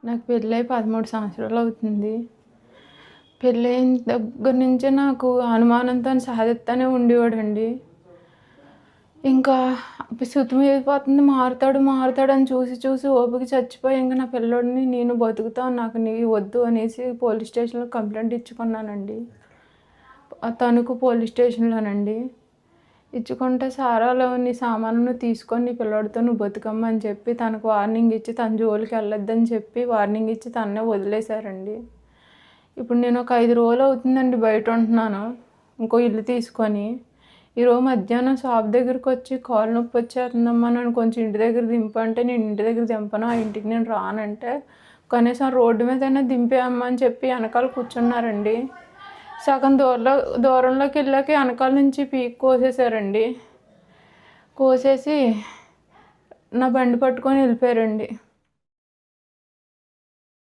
నాకు పెళ్ళై 13 సంవత్సరాలు అవుతుంది. పెళ్ళైన దగ్గర నుంచే నాకు అనుమానంతోని సాధిత్తనే ఉండేవాడండి. ఇంకా సుతిమీదిపోతుంది, మారుతాడని చూసి చూసి ఓపిక చచ్చిపోయి ఇంక నా పిల్లోడిని నేను బతుకుతాను, నాకు నీవు వద్దు అనేసి పోలీస్ స్టేషన్‌లో కంప్లెయింట్ ఇచ్చుకున్నానండి. తణుకు పోలీస్ స్టేషన్‌లోనండి. ఇచ్చుకుంటే సారాలో నీ సామాను తీసుకొని నీ పిల్లోడితో నువ్వు బతుకమ్మ అని చెప్పి తనకు వార్నింగ్ ఇచ్చి తన జోలికి వెళ్ళొద్దని చెప్పి వార్నింగ్ ఇచ్చి తన్నే వదిలేశారండి. ఇప్పుడు నేను ఒక 5 రోజులు అవుతుందండి బయట ఉంటున్నాను, ఇంకో ఇల్లు తీసుకొని. ఈరోజు మధ్యాహ్నం షాప్ దగ్గరికి వచ్చి కాలు నొప్పి వచ్చేస్తుందమ్మా, నన్ను కొంచెం ఇంటి దగ్గర దింపు అంటే నేను ఇంటి దగ్గర దింపను, ఆ ఇంటికి నేను రానంటే కనీసం రోడ్డు మీదైనా దింపేయమ్మా అని చెప్పి వెనకాల కూర్చున్నారండి. సగం దూరంలోకి వెళ్ళాక వెనకాల నుంచి పీక్ కోసేసారండి. కోసేసి నా బండి పట్టుకొని వెళ్ళిపోయారండి.